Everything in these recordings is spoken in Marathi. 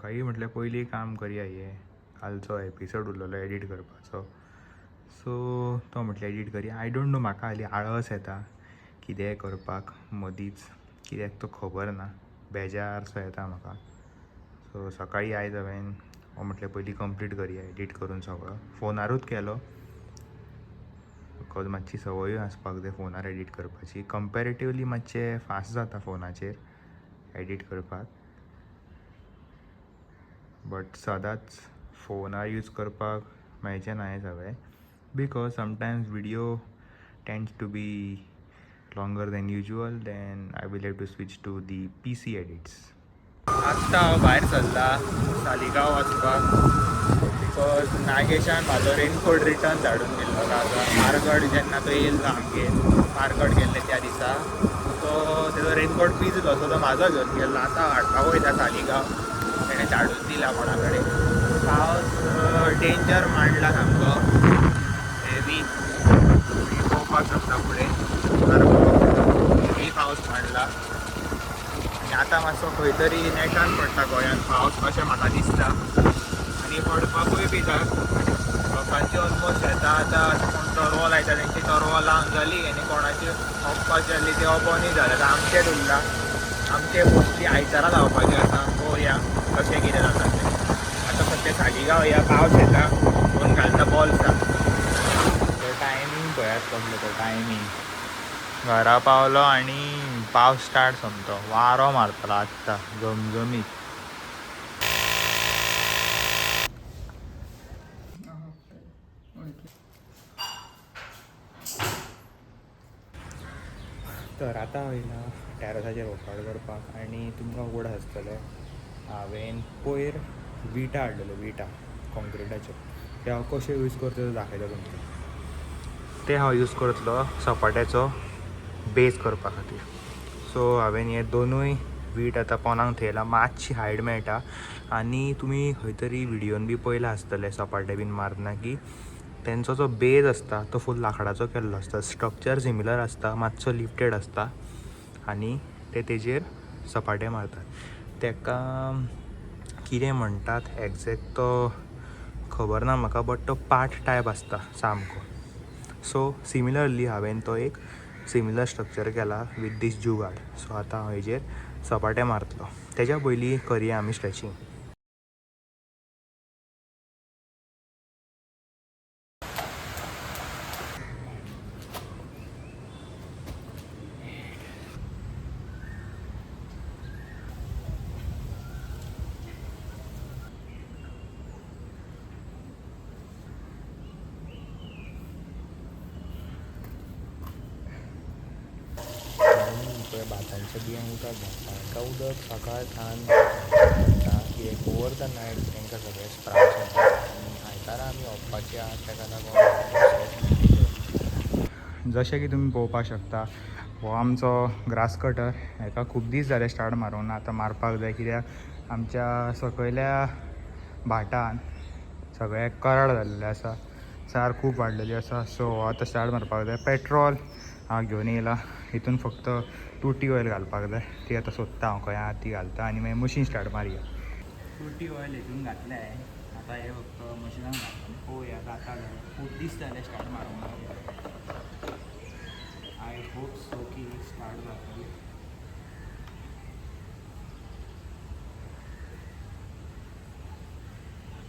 सकाळी म्हटल्यार पयलीं काम करया हे कालचो एपिसोड उरलेलो एडीट करपाचो. सो तो म्हटल्यार एडीट करया. आय डोंट नो, म्हाका हालीं आळस येता कितेंय करपाक मदींच, कित्याक तो खबर ना, बेजार सो येता म्हाका. सो सकाळी आयज हांवें म्हटल्यार पयलीं कंप्लीट करया एडीट करून सगळो. फोनारूच केलो बिकॉज मातशी संवयूय आसपाक जाय फोनार एडीट करपाची. कंपेरेटिवली मातशें फास्ट जाता फोनाचेर एडीट करपाक, बट सदांच फोनार यूज करपाक मेळचें ना हें सगळें, because sometimes video tends to be longer than usual. Then I will have to switch to the PC edits. आत्तां हांव भायर सरला सालिगांव वचपाक, बिकॉज नागेशान म्हाजो रेनकोट रिटर्न धाडून दिल्लो काका. मारगड जेन्ना तो येयल्लो आमगेर, मारगड गेल्ले त्या दिसा, तो तेजो रेनकोट पिजलो, सो तो म्हाजो घेवन गेल्लो. आतां हाडपाक वयता सालिगांव, तेणें धाडून दिला कोणा कडेन. पावस डेंजर मांडला सामको हेवी, तुम्ही पळोवपाक शकता फुडें हेवी पावस मांडला. आनी आतां मातसो खंय तरी नेटान पडटा गोंयांत पावस अशें म्हाका दिसता, आनी पडपाकूय बी जाय. लोकांची ऑलमोस्ट शेतां आतां कोण तरवो लायता तेंची तरवो लावन जाली, आनी कोणाची ओपपाची जाली ती ओपोनूय जालें. आतां आमचेच उरला, आमचे मोस्टली आयतारा लावपाचें आसा. पळोवया कशें कितें जाता तें. आतां सद्या सालिगांव या पावस येता, कोण घालता बॉल्सां. तो टायमींग पळयात कसलो तो टायमींग. घरा पावलो आनी पावस स्टार्ट सोमतो. वारो मारतलो आत्तां झमझमीत. तर आतां वयला टॅरसाचेर वर्कआवट करपाक, आनी तुमकां उगडास आसतलें हांवें पयर विटा हाडलेल्यो, विटा कॉंक्रिटाच्यो. ते हांव कशें यूज करता तें दाखयता तुमकां. ते हांव यूज करतलो सपाट्याचो बेज करपा खातीर. सो हांवें हे दोनूय वीट आतां पोंदाक थेयला, मातशी हायट मेळटा. आनी तुमी खंय तरी विडियोन बी पयलां आसतलें सपाटे बीन मारतना की तेंचो जो बेज आसता तो फूल लाकडाचो केल्लो आसता. स्ट्रक्चर सिमिलर आसता, मातसो लिफ्टेड आसता, आनी ते तेजेर सपाटे मारतात. तेका कितें म्हणटात एग्जॅक्ट तो खबर ना म्हाका, बट तो पाट टायप आसता सामको. सो सिमिलरली हांवें तो एक सिमिलर स्ट्रक्चर केला वीथ दीस जुगाड. सो आतां हांव हेजेर सपाटे मारतलो. तेज्या पयलीं करया आमी स्ट्रेचींग. पळय भातांच्या बियांक उदक घालता, ताका उदक सकाळ सांज घालता, कित्याक ओवर द नायट तांकां सगळें स्प्राउट्स येता. आनी आयतारा आमी ओंपपाची आहा, ताका लागून जशें की तुमी पळोवपाक शकता हो आमचो ग्रास कटर. हेका खूब दीस जाले स्टार्ट मारूंक ना, आतां मारपाक जाय, कित्याक आमच्या सकयल्या भाटान सगळें कराड जाल्लें आसा, चार खूब वाडलेली आसा. सो हो आतां स्टार्ट मारपाक जाय. पेट्रोल हांव घेवन येयला, हितून फक्त टुटी ऑयल घालपाक जाय. ती आतां सोदता हांव खंय आहा ती घालता, आनी मागीर मशीन स्टार्ट मारया. टुटी ऑयल हितून घातलें, आतां हें फक्त मशिनान घालता. पळोवया जाता जाल्यार. खूब दीस जाले स्टार्ट मारूंक ना. आय होप सो की स्टार्ट जातली.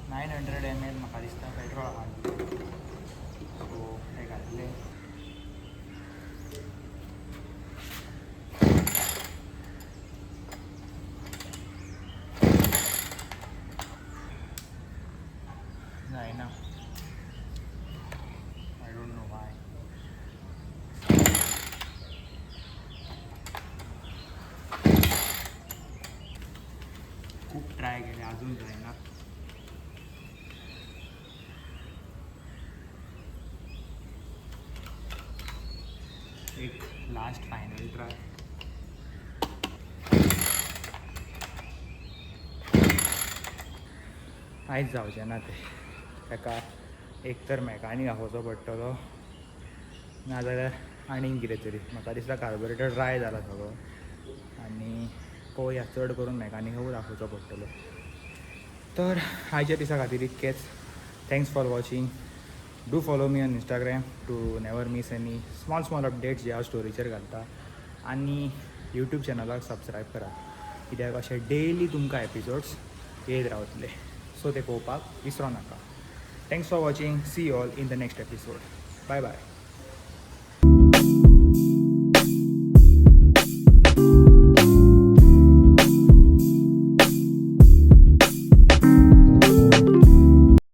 900 ml म्हाका दिसता पेट्रोल आहा. सो तें घातलें. जायना, आय डोंट नो वाय. खूब ट्राय केले, आजून जायना. एक लास्ट फायनल ट्राय. आयज जावचें ना तें. ताका एक तर मॅकानीक आपोवचो पडटलो, नाजाल्यार आनीक कितें तरी. म्हाका दिसता कार्बोरेटर ड्राय जाला सगळो, आनी पळोवया चड करून मॅकानिकूच दाखोवचो पडटलो. तर आयच्या दिसा खातीर इतकेंच. Thanks for watching. Do follow me on Instagram to never miss any small updates जे हांव स्टोरीचेर घालता. आनी यूट्यूब चॅनलाक सबस्क्रायब करा, कित्याक अशे डेली तुमकां एपिसोड्स येत रावतले. सो ते पळोवपाक विसरो नाका. Thanks for watching. See you all in the next episode. Bye bye.